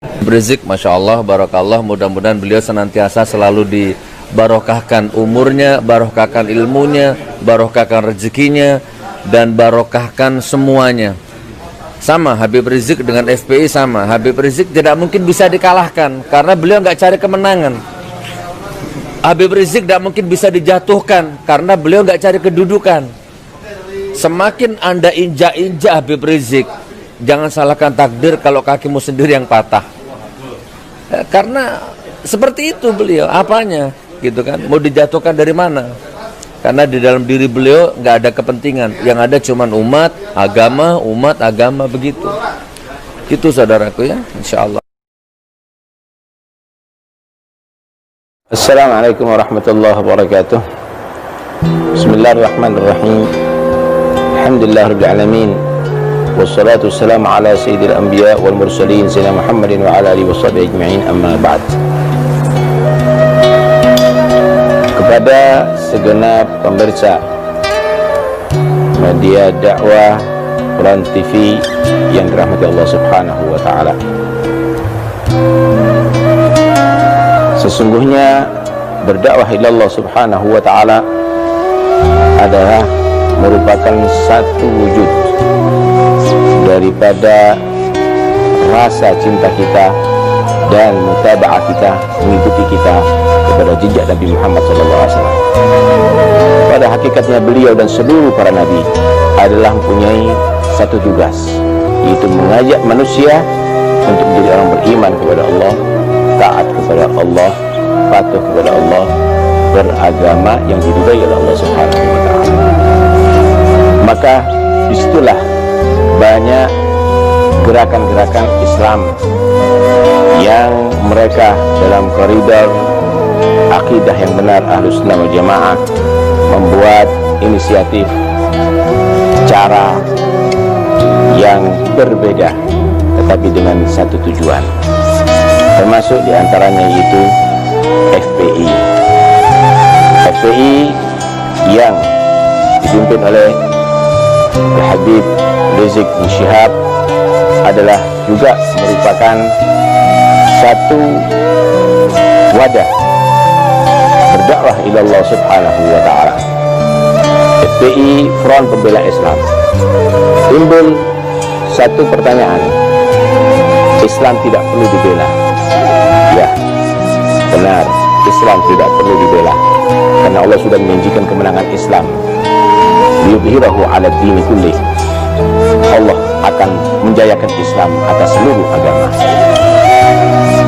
Rizik, Masya Allah, Barakallah, mudah-mudahan beliau senantiasa selalu dibarokahkan umurnya, barokahkan ilmunya, barokahkan rezekinya, dan barokahkan semuanya. Sama, Habib Rizik dengan FPI sama. Habib Rizik tidak mungkin bisa dikalahkan karena beliau nggak cari kemenangan. Habib Rizik tidak mungkin bisa dijatuhkan karena beliau nggak cari kedudukan. Semakin Anda injak-injak Habib Rizik, jangan salahkan takdir kalau kakimu sendiri yang patah. Karena seperti itu beliau, apanya gitu kan, mau dijatuhkan dari mana? Karena di dalam diri beliau nggak ada kepentingan, yang ada cuman umat, agama begitu. Itu saudaraku ya, insya Allah. Assalamualaikum warahmatullahi wabarakatuh. Bismillahirrahmanirrahim. Alhamdulillahirabbil alamin. Wassalatu wassalamu ala sayyidil anbiya wal mursalin sayyidina Muhammadin wa ala alihi washabihi ajma'in, amma ba'd. Kepada segenap pemirsa media dakwah Quran TV yang dirahmati Allah Subhanahu wa taala. Sesungguhnya berdakwah ila Allah Subhanahu wa taala adalah merupakan satu wujud daripada rasa cinta kita dan mutaba'ah kita, mengikuti kita kepada jejak Nabi Muhammad SAW. Pada hakikatnya beliau dan seluruh para nabi adalah mempunyai satu tugas, yaitu mengajak manusia untuk menjadi orang beriman kepada Allah, taat kepada Allah, patuh kepada Allah, beragama yang diridhai oleh Allah Subhanahu wa taala. Maka disitulah banyak gerakan-gerakan Islam yang mereka dalam koridor akidah yang benar Ahlus Sunnah wal Jamaah membuat inisiatif cara yang berbeda tetapi dengan satu tujuan, termasuk diantaranya yaitu FPI. FPI yang dipimpin oleh Habib Rizik bin Syihab adalah juga merupakan satu wadah berdakwah ila Allah Subhanahu wa taala. FPI, Front Pembela Islam. Timbul satu pertanyaan, Islam tidak perlu dibela? Ya, benar, Islam tidak perlu dibela karena Allah sudah menjanjikan kemenangan Islam. Liyudhhirahu 'ala ad-dini kullih. Allah akan menjayakan Islam atas seluruh agama.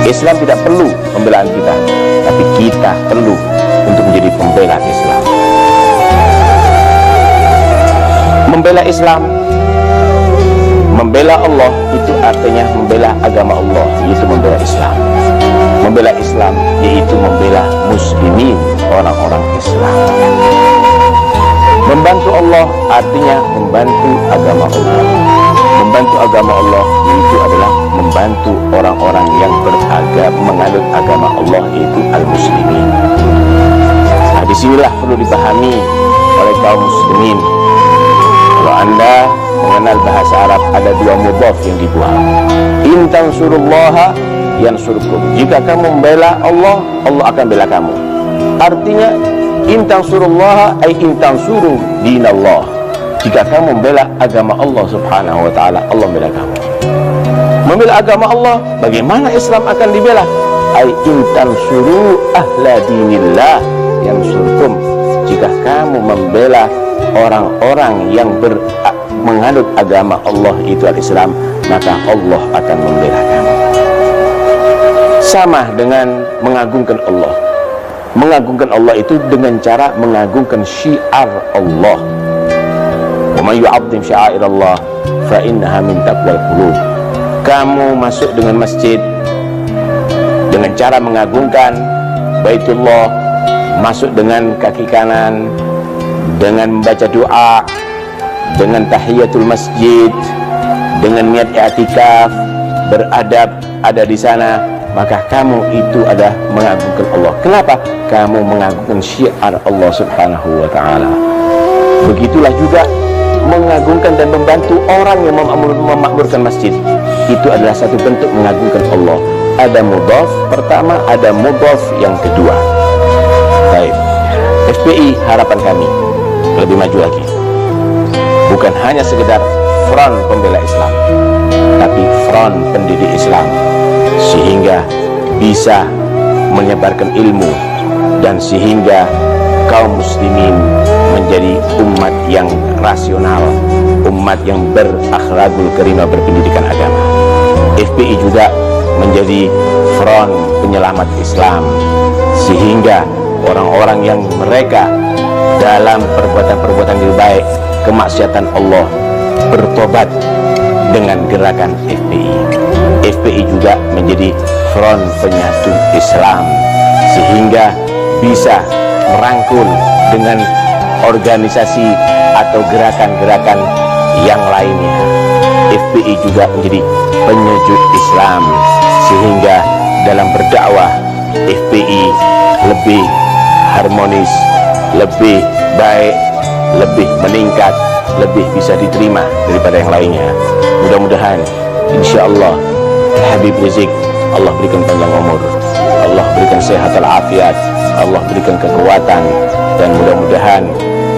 Islam tidak perlu pembelaan kita, tapi kita perlu untuk menjadi pembela Islam. Membela Islam, membela Allah, itu artinya membela agama Allah, yaitu membela Islam. Membela Islam yaitu membela muslimin, orang-orang Islam. Membantu Allah artinya membantu agama Allah. Membantu agama Allah yaitu adalah membantu orang-orang yang menganut agama Allah, yaitu al-muslimin. Nah, disinilah perlu dipahami oleh kaum muslimin. Kalau Anda mengenal bahasa Arab, ada dua mudhaf yang dibuang. In tansurullaha yansurkum. Jika kamu membela Allah, Allah akan bela kamu. Artinya in tansurullaha ay in tansuru dinallah. Jika kamu membela agama Allah Subhanahu wa taala, Allah membela kamu. Membela agama Allah, bagaimana Islam akan dibela? Ay in tansuru ahla dinillah yansurkum. Jika kamu membela orang-orang yang menganut agama Allah, itu al-Islam, maka Allah akan membela kamu. Sama dengan mengagungkan Allah. Mengagungkan Allah itu dengan cara mengagungkan syiar Allah. Wa man yu'azzim sya'airallah fa innaha min taqwal qulub. Kamu masuk dengan masjid dengan cara mengagungkan Baitullah, masuk dengan kaki kanan, dengan membaca doa, dengan tahiyatul masjid, dengan niat i'tikaf, beradab ada di sana, maka kamu itu adalah mengagungkan Allah. Kenapa? Kamu mengagungkan syiar Allah Subhanahu wa taala. Begitulah juga mengagungkan dan membantu orang yang memakmurkan masjid. itu adalah satu bentuk mengagungkan Allah. Ada mudhaf pertama, ada mudhaf yang kedua. Baik, FPI harapan kami lebih maju lagi, bukan hanya sekedar front pembela Islam, tapi front pendidik Islam, sehingga bisa menyebarkan ilmu dan sehingga kaum muslimin menjadi umat yang rasional, umat yang berakhlakul karimah, berpendidikan agama. FPI juga menjadi front penyelamat Islam, sehingga orang-orang yang mereka dalam perbuatan-perbuatan yang baik, kemaksiatan Allah, bertobat dengan gerakan FPI. FPI juga menjadi front penyatu Islam, sehingga bisa merangkul dengan organisasi atau gerakan-gerakan yang lainnya. FPI juga menjadi penyejuk Islam, sehingga dalam berdakwah FPI lebih harmonis, lebih baik, lebih meningkat, lebih bisa diterima daripada yang lainnya. Mudah-mudahan insyaallah Habib Rizik Allah berikan panjang umur, Allah berikan sehat walafiat, Allah berikan kekuatan, dan mudah-mudahan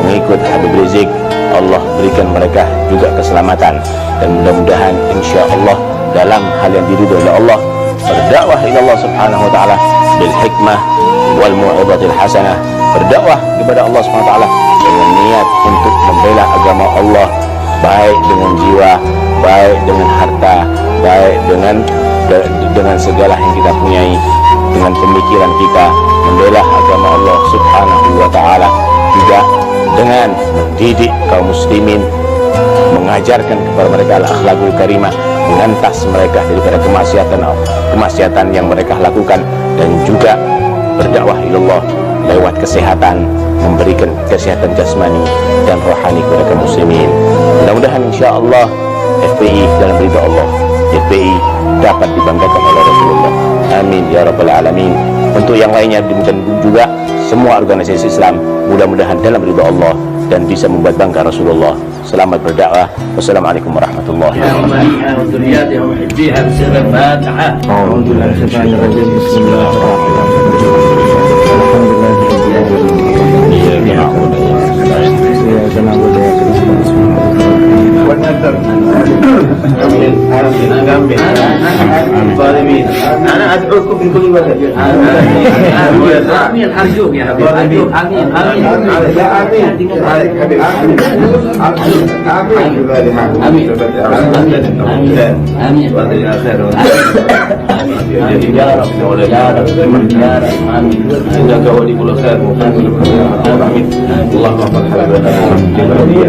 mengikut Habib Rizik Allah berikan mereka juga keselamatan, dan mudah-mudahan insyaallah dalam hal yang diridhoi oleh Allah berdakwah ila Allah subhanahu wa ta'ala bil hikmah wal mu'idhatil hasanah, berdakwah kepada Allah subhanahu wa ta'ala dengan niat untuk membela agama Allah, baik dengan jiwa, baik dengan harta, baik dengan segala yang kita punyai, dengan pemikiran kita membela agama Allah subhanahu wa ta'ala, juga dengan mendidik kaum muslimin, mengajarkan kepada mereka al-akhlakul karimah, mengantas mereka daripada kemaksiatan yang mereka lakukan, dan juga berdakwah ilallah lewat kesehatan, memberikan kesehatan jasmani dan rohani kepada kaum muslimin. Mudah-mudahan insyaallah FPI dalam ridha Allah, FPI dapat dibanggakan oleh Rasulullah. Amin ya rabbal alamin. Untuk yang lainnya demikian juga semua organisasi Islam, mudah-mudahan dalam ridha Allah dan bisa membuat bangga Rasulullah. Selamat berdakwah. Wassalamualaikum warahmatullahi أنا أدعوكم من كل وجه. آمين أرجوك يا حبيبي. آمين آمين آمين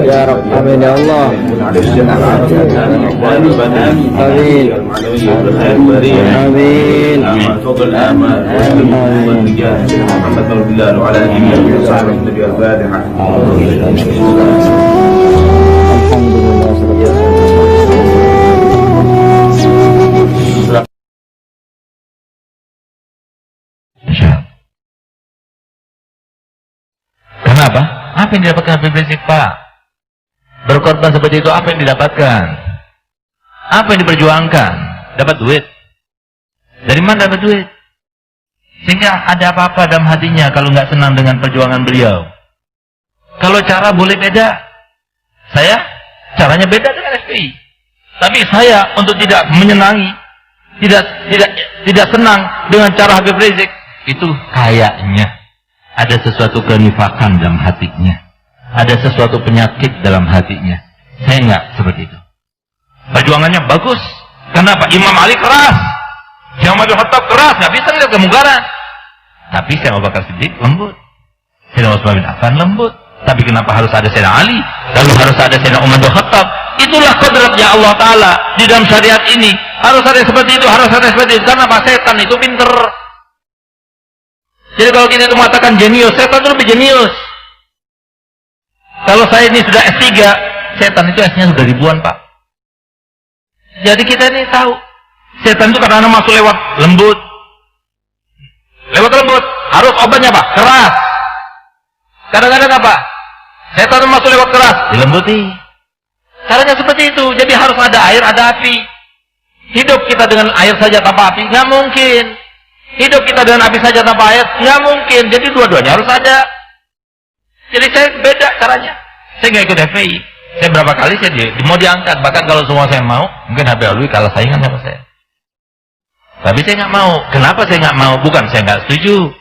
Ya Rabb, amin ya Allah. Kenapa? Apa yang didapatkan Habib Rizik, Pak? Berkorban seperti itu, apa yang didapatkan? Apa yang diperjuangkan? Dapat duit. Dari mana dapat duit? Sehingga ada apa-apa dalam hatinya kalau nggak senang dengan perjuangan beliau. Kalau cara boleh beda, saya caranya beda dengan FPI. Tapi saya untuk tidak menyenangi, tidak senang dengan cara Habib Rizik, itu kayaknya ada sesuatu kenifakan dalam hatinya, ada sesuatu penyakit dalam hatinya. Saya enggak seperti itu. Perjuangannya bagus. Kenapa? Imam Ali keras, Syekh Umar bin Khattab keras, nggak bisa lihat kemugaran. Tapi Syekh Abu Bakar Siddiq lembut, Sayyidina Utsman bin Affan lembut. Tapi kenapa harus ada Sayyidina Ali, lalu harus ada Sayyidina Umar bin Khattab? Itulah kodratnya Allah Ta'ala di dalam syariat ini. Harus ada seperti itu, harus ada seperti itu. Karena Pak Setan itu pinter. Jadi kalau kita itu mengatakan jenius, setan itu lebih jenius. Kalau saya ini sudah S3, setan itu S-nya sudah ribuan, Pak. Jadi kita ini tahu, setan itu kadang-kadang masuk lewat lembut. Lewat lembut, harus obatnya apa? Keras. Kadang-kadang apa? Setan masuk lewat keras, dilembuti. Caranya seperti itu, jadi harus ada air, ada api. Hidup kita dengan air saja tanpa api? Nggak mungkin. Hidup kita dengan api saja tanpa air? Nggak mungkin. Jadi dua-duanya harus ada. Jadi saya beda caranya. Saya nggak ikut FPI. Saya berapa kali saya mau diangkat. Bahkan kalau semua saya mau, mungkin HP Alwi kalah saingan sama saya. Tapi saya nggak mau. Kenapa saya nggak mau? Bukan saya nggak setuju.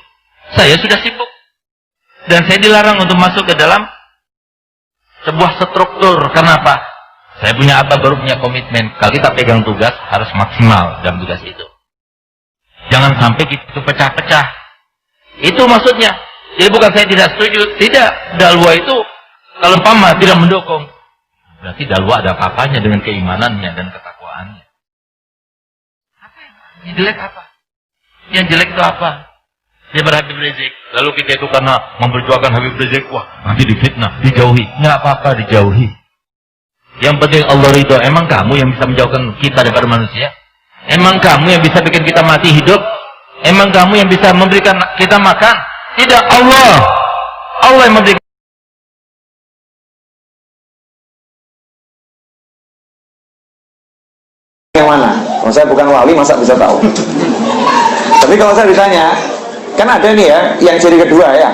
Saya sudah sibuk. Dan saya dilarang untuk masuk ke dalam sebuah struktur. Kenapa? Saya punya apa? Baru punya komitmen. Kalau kita pegang tugas, harus maksimal dalam tugas itu. Jangan sampai itu pecah-pecah. Itu maksudnya. Jadi bukan saya tidak setuju. Tidak. Dalwa itu, kalau umpama tidak mendukung, berarti dalwa ada apa-apanya dengan keimanannya dan ketakwaannya. Apa yang jelek apa? Yang jelek itu apa? Dia berHabib Rizik. Lalu kita itu karena memperjuangkan Habib Rizik, wah nanti difitnah, dijauhi. Nggak apa-apa dijauhi. Yang penting Allah ridho. Emang kamu yang bisa menjauhkan kita daripada manusia? Emang kamu yang bisa bikin kita mati hidup? Emang kamu yang bisa memberikan kita makan? Tidak, Allah. Allah yang memberikan. Yang mana? Kalau saya bukan wali, masa bisa tahu? Tapi kalau saya ditanya, kan ada nih ya, yang ciri kedua ya.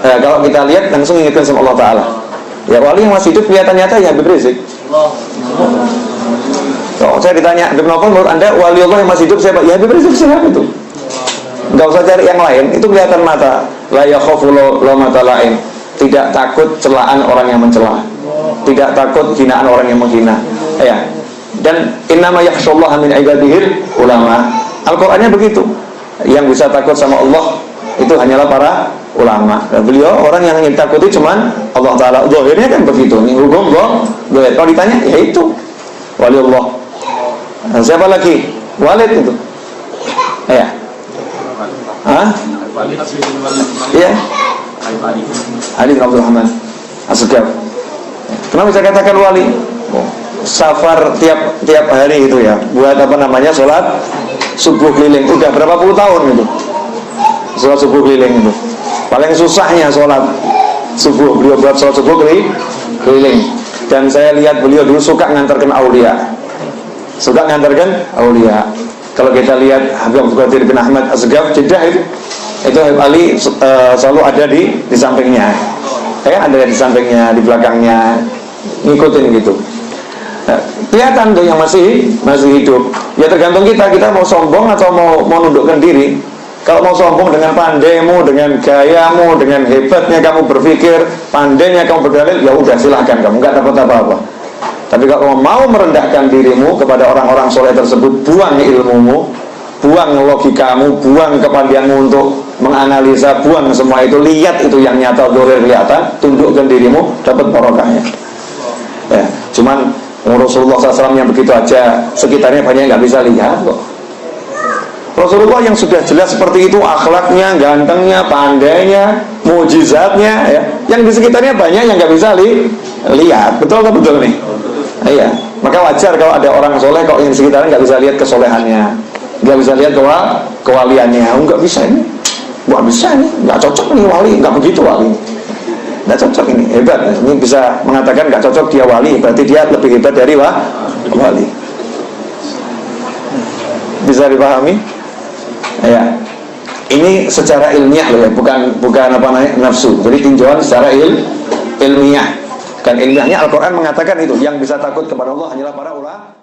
Kalau kita lihat langsung ingatkan sama Allah Ta'ala. Ya wali yang masih hidup kelihatan nyata ya Habib Rizik. Kalau saya ditanya, Habib Novel menurut anda wali Allah yang masih hidup siapa? Ya Habib Rizik siapa itu? Nggak usah cari yang lain, itu kelihatan mata. La yakhafu lawmata laim. Tidak takut celaan orang yang mencela. Tidak takut hinaan orang yang menghina. Ya. Dan innama yakhsyallaha min ibadihil ulama. Al-Qur'annya begitu. Yang bisa takut sama Allah itu hanyalah para ulama. Dan beliau orang yang ditakuti cuman Allah Ta'ala. Zahirnya kan begitu. Ini hukum zahir. Kalau ditanya, ya itu wali Allah. Nah, siapa lagi? Walid itu. Ya. Hah? Iya. Ali bin Abdul Rahman As-Segaf. Kenapa saya katakan wali? Safar tiap hari itu ya. Buat apa namanya? Sholat subuh keliling. Udah berapa puluh tahun itu sholat subuh keliling itu. Paling susahnya sholat subuh. Beliau buat sholat subuh keliling. Dan saya lihat beliau dulu suka ngantarkan aulia. Suka ngantarkan aulia. Kalau kita lihat Habib Abdul Qadir bin Ahmad As-Segaf Jeddah itu Habib Ali selalu ada di sampingnya. Kayak ada di sampingnya, di belakangnya, ngikutin gitu. Nah, kelihatan tuh yang masih hidup. Ya tergantung kita mau sombong atau mau nundukkan diri. Kalau mau sombong dengan pandaimu, dengan gayamu, dengan hebatnya kamu berpikir, pandainya kamu berdalil, ya udah silahkan, kamu nggak dapat apa-apa. Tapi kalau mau merendahkan dirimu kepada orang-orang soleh tersebut, buang ilmumu, buang logikamu, buang kepandaianmu untuk menganalisa, buang semua itu, lihat itu yang nyata, dolir kelihatan, tundukkan dirimu, dapat barokahnya. Ya, cuman Rasulullah SAW yang begitu aja, sekitarnya banyak yang nggak bisa lihat kok. Rasulullah yang sudah jelas seperti itu, akhlaknya, gantengnya, pandainya, mujizatnya, ya, yang di sekitarnya banyak yang nggak bisa lihat. Betul atau betul nih? Iya. Maka wajar kalau ada orang soleh kok yang di sekitarnya nggak bisa lihat kesolehannya, nggak bisa lihat kewaliannya. Nggak bisa ini, nggak bisa ini, nggak cocok nih wali, nggak begitu wali. Nggak cocok ini, hebat. Ini bisa mengatakan nggak cocok dia wali, berarti dia lebih hebat dari wali. Bisa dipahami? Ya. Ini secara ilmiah loh ya, bukan apa namanya nafsu. Jadi tinjauan secara ilmiah. Dan ilmiahnya Al-Quran mengatakan itu, yang bisa takut kepada Allah hanyalah para ulama.